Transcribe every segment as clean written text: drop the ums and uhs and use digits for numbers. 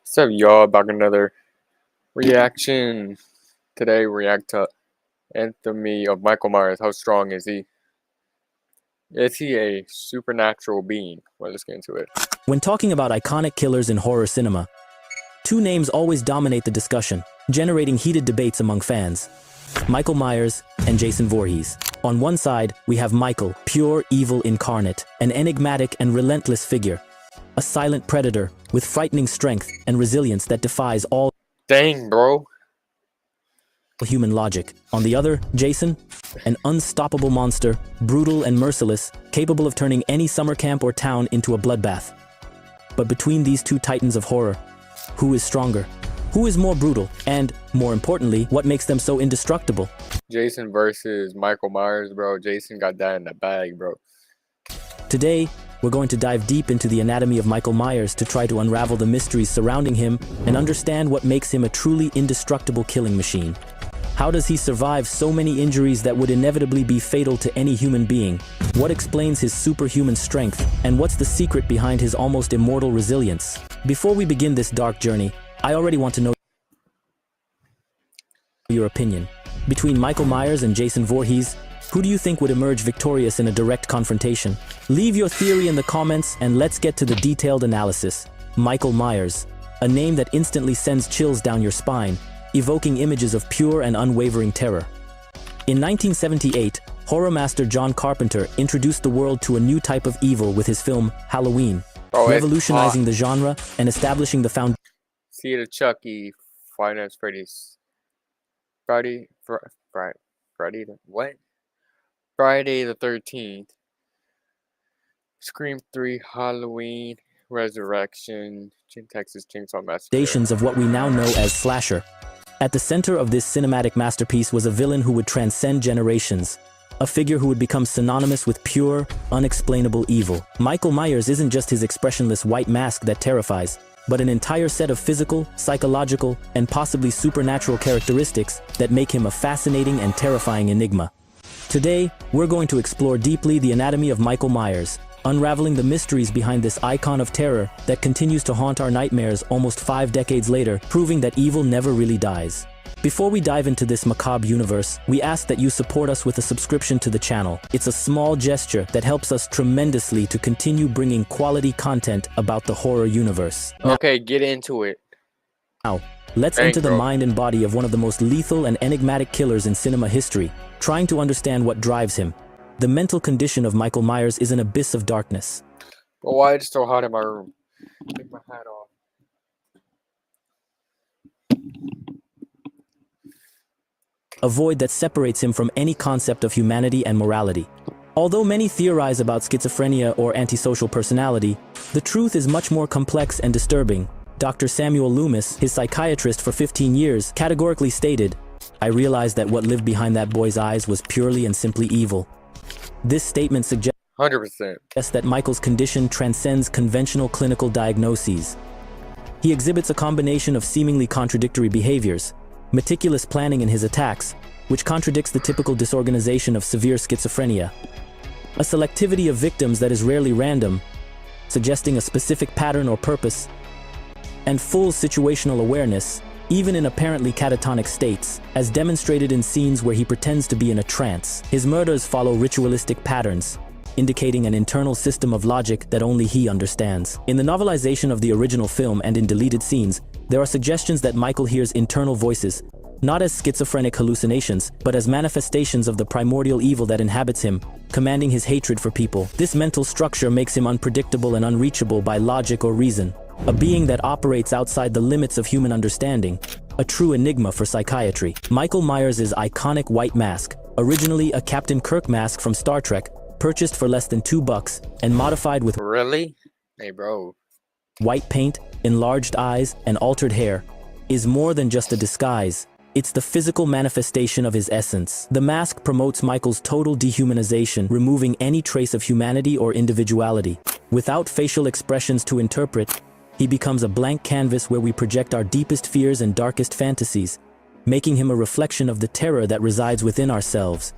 What's up, y'all? Back another reaction. Today, react to Anthony of Michael Myers. How strong is he? Is he a supernatural being? Well, let's get into it. When talking about iconic killers in horror cinema, two names always dominate the discussion, generating heated debates among fans. Michael Myers and Jason Voorhees. On one side, we have Michael, pure evil incarnate, an enigmatic and relentless figure. A silent predator with frightening strength and resilience that defies all Dang, bro. human logic. On the other, Jason, an unstoppable monster, brutal and merciless, capable of turning any summer camp or town into a bloodbath. But between these two titans of horror, who is stronger? Who is more brutal? And, more importantly, what makes them so indestructible? Jason versus Michael Myers, bro. Jason got that in the bag, bro. Today, we're going to dive deep into the anatomy of Michael Myers to try to unravel the mysteries surrounding him and understand what makes him a truly indestructible killing machine. How does he survive so many injuries that would inevitably be fatal to any human being? What explains his superhuman strength? And what's the secret behind his almost immortal resilience? Before we begin this dark journey, I already want to know your opinion. Between Michael Myers and Jason Voorhees, who do you think would emerge victorious in a direct confrontation? Leave your theory in the comments and let's get to the detailed analysis. Michael Myers, a name that instantly sends chills down your spine, evoking images of pure and unwavering terror. In 1978, horror master John Carpenter introduced the world to a new type of evil with his film Halloween, revolutionizing the genre and establishing the foundation. See the Chucky, Five Nights at Freddy's, Friday the 13th, Scream 3, Halloween, Resurrection, Texas Chainsaw Massacre. Of what we now know as slasher. At the center of this cinematic masterpiece was a villain who would transcend generations, a figure who would become synonymous with pure, unexplainable evil. Michael Myers isn't just his expressionless white mask that terrifies, but an entire set of physical, psychological, and possibly supernatural characteristics that make him a fascinating and terrifying enigma. Today, we're going to explore deeply the anatomy of Michael Myers, unraveling the mysteries behind this icon of terror that continues to haunt our nightmares almost 5 decades later, proving that evil never really dies. Before we dive into this macabre universe, we ask that you support us with a subscription to the channel. It's a small gesture that helps us tremendously to continue bringing quality content about the horror universe. Okay, get into it. Now, let's enter the mind and body of one of the most lethal and enigmatic killers in cinema history, trying to understand what drives him. The mental condition of Michael Myers is an abyss of darkness. But why it's so hot in my room? Take my hat off. A void that separates him from any concept of humanity and morality. Although many theorize about schizophrenia or antisocial personality, the truth is much more complex and disturbing. Dr. Samuel Loomis, his psychiatrist for 15 years, categorically stated, "I realized that what lived behind that boy's eyes was purely and simply evil." This statement suggests 100%. that Michael's condition transcends conventional clinical diagnoses. He exhibits a combination of seemingly contradictory behaviors, meticulous planning in his attacks, which contradicts the typical disorganization of severe schizophrenia, a selectivity of victims that is rarely random, suggesting a specific pattern or purpose, and full situational awareness, even in apparently catatonic states, as demonstrated in scenes where he pretends to be in a trance. His murders follow ritualistic patterns, indicating an internal system of logic that only he understands. In the novelization of the original film and in deleted scenes, there are suggestions that Michael hears internal voices, not as schizophrenic hallucinations, but as manifestations of the primordial evil that inhabits him, commanding his hatred for people. This mental structure makes him unpredictable and unreachable by logic or reason, a being that operates outside the limits of human understanding, a true enigma for psychiatry. Michael Myers' iconic white mask, originally a Captain Kirk mask from Star Trek, purchased for less than $2 and modified with Really? Hey, bro. white paint, enlarged eyes, and altered hair, is more than just a disguise. It's the physical manifestation of his essence. The mask promotes Michael's total dehumanization, removing any trace of humanity or individuality. Without facial expressions to interpret, he becomes a blank canvas where we project our deepest fears and darkest fantasies, making him a reflection of the terror that resides within ourselves.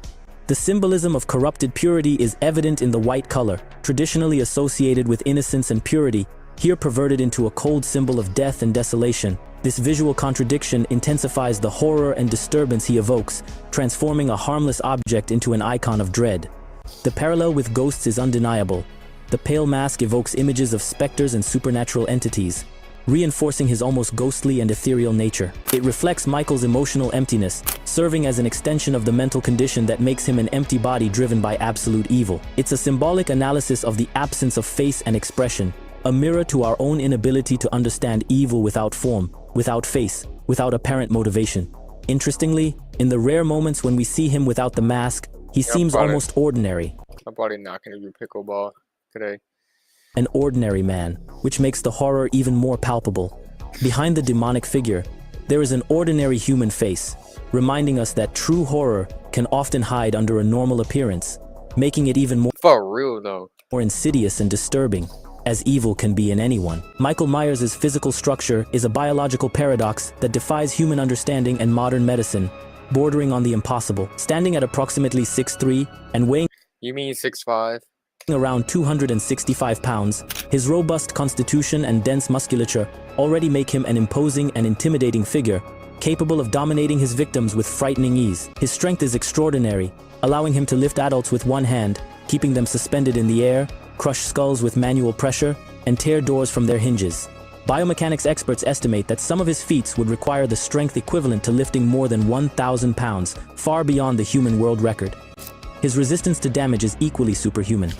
The symbolism of corrupted purity is evident in the white color, traditionally associated with innocence and purity, Here perverted into a cold symbol of death and desolation. This visual contradiction intensifies the horror and disturbance he evokes, transforming a harmless object into an icon of dread. The parallel with ghosts is undeniable. The pale mask evokes images of specters and supernatural entities, reinforcing his almost ghostly and ethereal nature. It reflects Micheal's emotional emptiness, serving as an extension of the mental condition that makes him an empty body driven by absolute evil. It's a symbolic analysis of the absence of face and expression, a mirror to our own inability to understand evil without form, without face, without apparent motivation. Interestingly, in the rare moments when we see him without the mask, he seems almost ordinary. I'm probably not going to do pickleball today. An ordinary man, which makes the horror even more palpable. Behind the demonic figure, there is an ordinary human face, reminding us that true horror can often hide under a normal appearance, making it even For real though, more insidious and disturbing, as evil can be in anyone. Michael Myers' physical structure is a biological paradox that defies human understanding and modern medicine, bordering on the impossible. Standing at approximately 6'3" and weighing you mean 6'5"? around 265 pounds, his robust constitution and dense musculature already make him an imposing and intimidating figure, capable of dominating his victims with frightening ease. His strength is extraordinary, allowing him to lift adults with one hand, keeping them suspended in the air, crush skulls with manual pressure, and tear doors from their hinges. Biomechanics experts estimate that some of his feats would require the strength equivalent to lifting more than 1,000 pounds, far beyond the human world record. His resistance to damage is equally superhuman.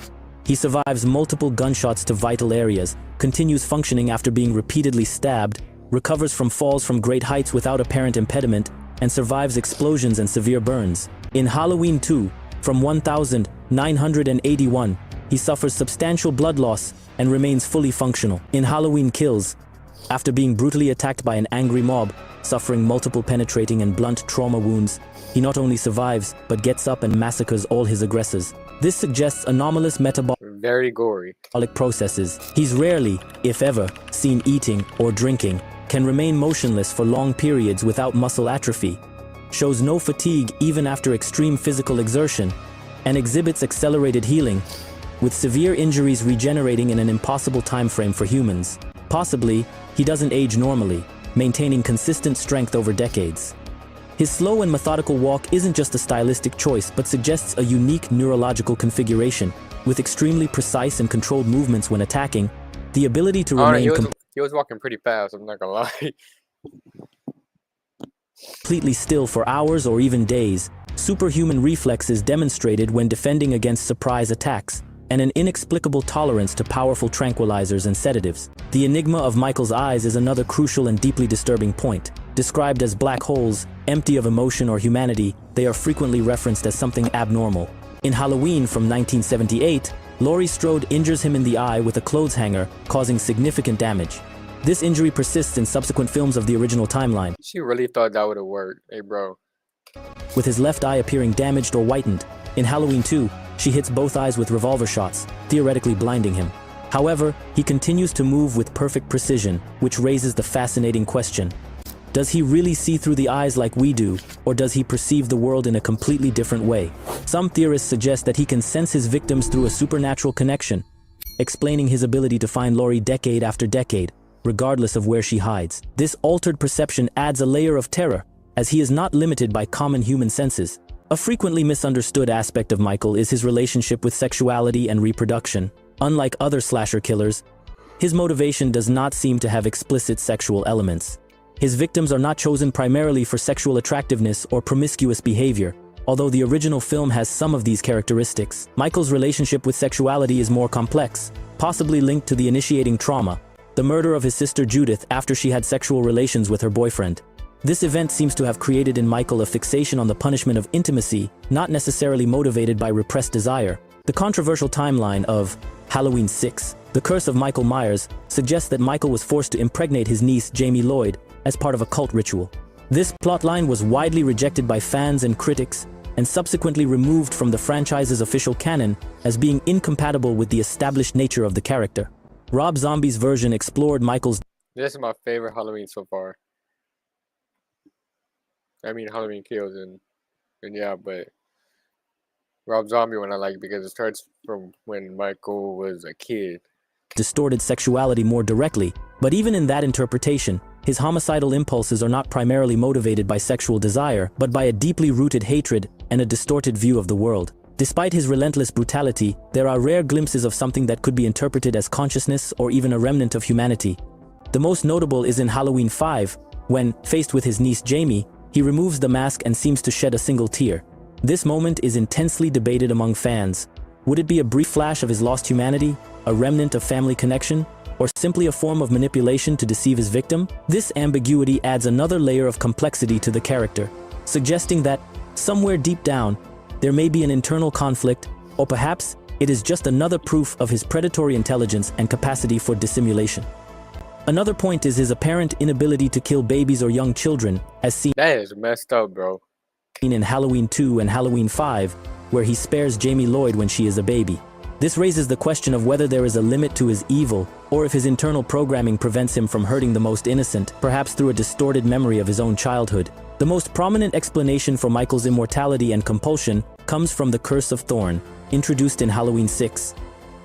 He survives multiple gunshots to vital areas, continues functioning after being repeatedly stabbed, recovers from falls from great heights without apparent impediment, and survives explosions and severe burns. In Halloween 2, from 1981, he suffers substantial blood loss and remains fully functional. In Halloween Kills, after being brutally attacked by an angry mob, suffering multiple penetrating and blunt trauma wounds, he not only survives, but gets up and massacres all his aggressors. This suggests anomalous very gory processes. He's rarely, if ever, seen eating or drinking, can remain motionless for long periods without muscle atrophy, shows no fatigue even after extreme physical exertion, and exhibits accelerated healing, with severe injuries regenerating in an impossible time frame for humans. Possibly, he doesn't age normally, maintaining consistent strength over decades. His slow and methodical walk isn't just a stylistic choice, but suggests a unique neurological configuration, with extremely precise and controlled movements when attacking, the ability to remain he was walking pretty fast, I'm not gonna lie. completely still for hours or even days, superhuman reflexes demonstrated when defending against surprise attacks, and an inexplicable tolerance to powerful tranquilizers and sedatives. The enigma of Michael's eyes is another crucial and deeply disturbing point. Described as black holes, empty of emotion or humanity, they are frequently referenced as something abnormal. In Halloween from 1978, Laurie Strode injures him in the eye with a clothes hanger, causing significant damage. This injury persists in subsequent films of the original timeline. She really thought that would have worked. Hey bro. With his left eye appearing damaged or whitened. In Halloween 2, she hits both eyes with revolver shots, theoretically blinding him. However, he continues to move with perfect precision, which raises the fascinating question. Does he really see through the eyes like we do, or does he perceive the world in a completely different way? Some theorists suggest that he can sense his victims through a supernatural connection, explaining his ability to find Laurie decade after decade, regardless of where she hides. This altered perception adds a layer of terror, as he is not limited by common human senses. A frequently misunderstood aspect of Michael is his relationship with sexuality and reproduction. Unlike other slasher killers, his motivation does not seem to have explicit sexual elements. His victims are not chosen primarily for sexual attractiveness or promiscuous behavior, although the original film has some of these characteristics. Michael's relationship with sexuality is more complex, possibly linked to the initiating trauma, the murder of his sister Judith after she had sexual relations with her boyfriend. This event seems to have created in Michael a fixation on the punishment of intimacy, not necessarily motivated by repressed desire. The controversial timeline of Halloween 6, The Curse of Michael Myers, suggests that Michael was forced to impregnate his niece Jamie Lloyd as part of a cult ritual. This plotline was widely rejected by fans and critics, and subsequently removed from the franchise's official canon as being incompatible with the established nature of the character. Rob Zombie's version explored Michael's This is my favorite Halloween so far. I mean Halloween Kills and yeah, but Rob Zombie one I like because it starts from when Michael was a kid. distorted sexuality more directly, but even in that interpretation, his homicidal impulses are not primarily motivated by sexual desire, but by a deeply rooted hatred and a distorted view of the world. Despite his relentless brutality, there are rare glimpses of something that could be interpreted as consciousness or even a remnant of humanity. The most notable is in Halloween 5, when, faced with his niece Jamie, he removes the mask and seems to shed a single tear. This moment is intensely debated among fans. Would it be a brief flash of his lost humanity, a remnant of family connection, or simply a form of manipulation to deceive his victim? This ambiguity adds another layer of complexity to the character, suggesting that, somewhere deep down, there may be an internal conflict, or perhaps it is just another proof of his predatory intelligence and capacity for dissimulation. Another point is his apparent inability to kill babies or young children, as seen That is messed up, bro. in Halloween 2 and Halloween 5, where he spares Jamie Lloyd when she is a baby. This raises the question of whether there is a limit to his evil, or if his internal programming prevents him from hurting the most innocent, perhaps through a distorted memory of his own childhood. The most prominent explanation for Michael's immortality and compulsion comes from the Curse of Thorn, introduced in Halloween 6.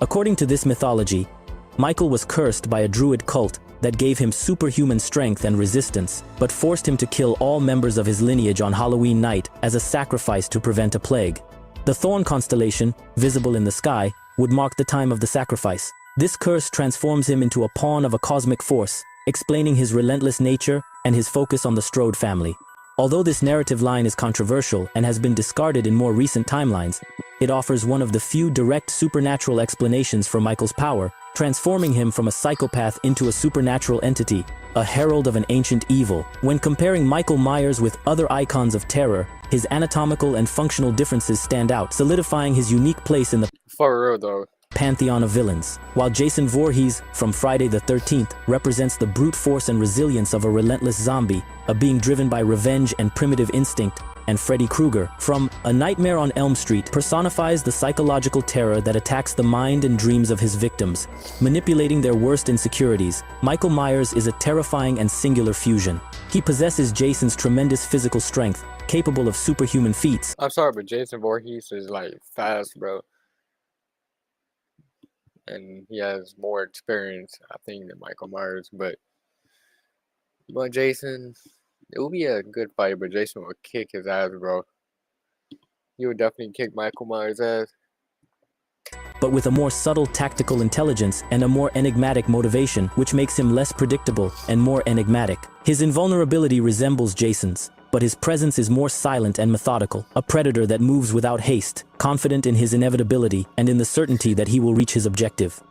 According to this mythology, Michael was cursed by a druid cult that gave him superhuman strength and resistance, but forced him to kill all members of his lineage on Halloween night as a sacrifice to prevent a plague. The Thorn constellation, visible in the sky, would mark the time of the sacrifice. This curse transforms him into a pawn of a cosmic force, explaining his relentless nature and his focus on the Strode family. Although this narrative line is controversial and has been discarded in more recent timelines, it offers one of the few direct supernatural explanations for Michael's power, transforming him from a psychopath into a supernatural entity, a herald of an ancient evil. When comparing Michael Myers with other icons of terror, his anatomical and functional differences stand out, solidifying his unique place in the For real, though. pantheon of villains. While Jason Voorhees from Friday the 13th represents the brute force and resilience of a relentless zombie, a being driven by revenge and primitive instinct, and Freddy Krueger from A Nightmare on Elm Street personifies the psychological terror that attacks the mind and dreams of his victims, manipulating their worst insecurities. Michael Myers is a terrifying and singular fusion. He possesses Jason's tremendous physical strength, capable of superhuman feats. I'm sorry, but Jason Voorhees is like fast, bro. And he has more experience, I think, than Michael Myers. But Jason, it would be a good fight, but Jason would kick his ass, bro. He would definitely kick Michael Myers' ass. But with a more subtle tactical intelligence and a more enigmatic motivation, which makes him less predictable and more enigmatic. His invulnerability resembles Jason's, but his presence is more silent and methodical, a predator that moves without haste, confident in his inevitability and in the certainty that he will reach his objective.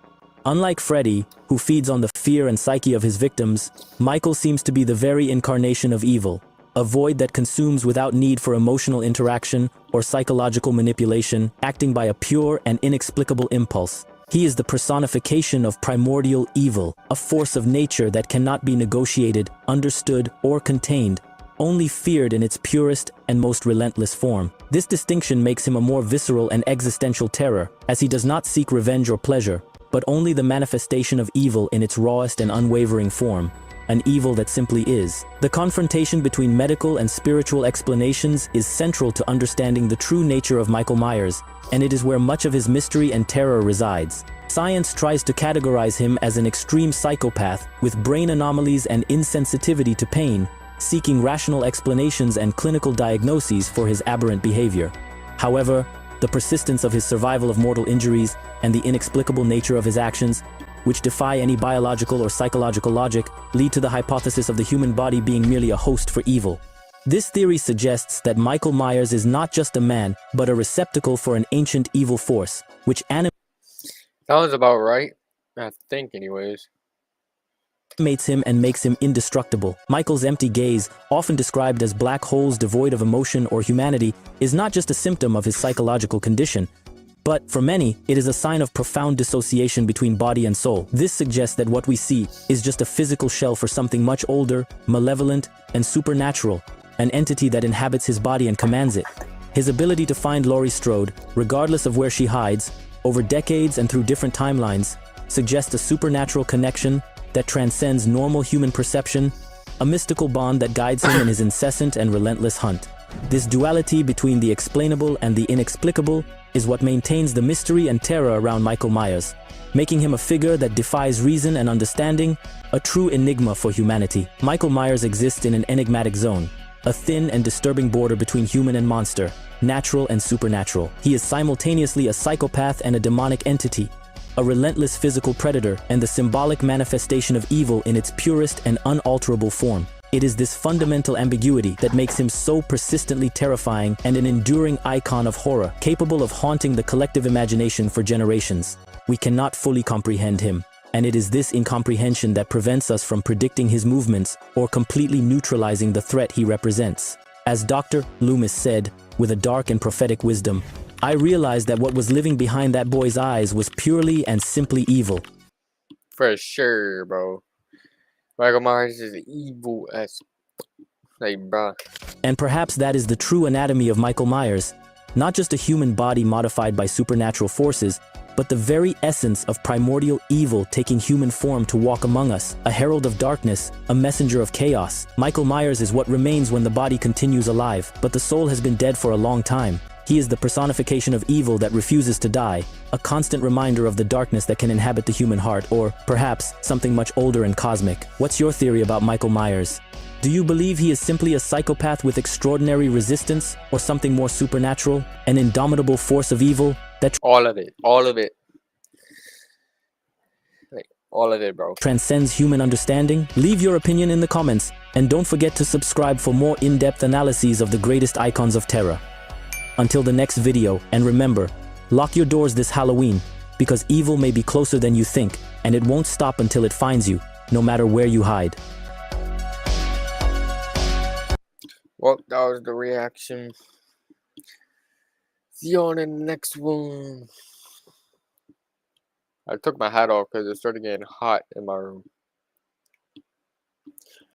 Unlike Freddy, who feeds on the fear and psyche of his victims, Michael seems to be the very incarnation of evil, a void that consumes without need for emotional interaction or psychological manipulation, acting by a pure and inexplicable impulse. He is the personification of primordial evil, a force of nature that cannot be negotiated, understood, or contained, only feared in its purest and most relentless form. This distinction makes him a more visceral and existential terror, as he does not seek revenge or pleasure, but only the manifestation of evil in its rawest and unwavering form, an evil that simply is. The confrontation between medical and spiritual explanations is central to understanding the true nature of Michael Myers, and it is where much of his mystery and terror resides. Science tries to categorize him as an extreme psychopath with brain anomalies and insensitivity to pain, seeking rational explanations and clinical diagnoses for his aberrant behavior. However, the persistence of his survival of mortal injuries and the inexplicable nature of his actions, which defy any biological or psychological logic, lead to the hypothesis of the human body being merely a host for evil. This theory suggests that Michael Myers is not just a man, but a receptacle for an ancient evil force, which Sounds about right. I think, anyways. animates him and makes him indestructible. Michael's empty gaze, often described as black holes devoid of emotion or humanity, is not just a symptom of his psychological condition, but, for many, it is a sign of profound dissociation between body and soul. This suggests that what we see is just a physical shell for something much older, malevolent, and supernatural, an entity that inhabits his body and commands it. His ability to find Laurie Strode, regardless of where she hides, over decades and through different timelines, suggests a supernatural connection that transcends normal human perception, a mystical bond that guides him in his incessant and relentless hunt. This duality between the explainable and the inexplicable is what maintains the mystery and terror around Michael Myers, making him a figure that defies reason and understanding, a true enigma for humanity. Michael Myers exists in an enigmatic zone, a thin and disturbing border between human and monster, natural and supernatural. He is simultaneously a psychopath and a demonic entity, a relentless physical predator and the symbolic manifestation of evil in its purest and unalterable form. It is this fundamental ambiguity that makes him so persistently terrifying and an enduring icon of horror, capable of haunting the collective imagination for generations. We cannot fully comprehend him, and it is this incomprehension that prevents us from predicting his movements or completely neutralizing the threat he represents. As Dr. Loomis said, with a dark and prophetic wisdom, I realized that what was living behind that boy's eyes was purely and simply evil. For sure, bro. Michael Myers is evil as, like, bruh. And perhaps that is the true anatomy of Michael Myers, not just a human body modified by supernatural forces, but the very essence of primordial evil taking human form to walk among us, a herald of darkness, a messenger of chaos. Michael Myers is what remains when the body continues alive, but the soul has been dead for a long time. He is the personification of evil that refuses to die, a constant reminder of the darkness that can inhabit the human heart, or perhaps something much older and cosmic. What's your theory about Michael Myers? Do you believe he is simply a psychopath with extraordinary resistance, or something more supernatural, an indomitable force of evil that All of it. All of it. Like, all of it, bro. transcends human understanding? Leave your opinion in the comments, and don't forget to subscribe for more in-depth analyses of the greatest icons of terror. Until the next video, and remember, lock your doors this Halloween, because evil may be closer than you think, and it won't stop until it finds you, no matter where you hide. Well, that was the reaction. See you on the next one. I took my hat off because it started getting hot in my room.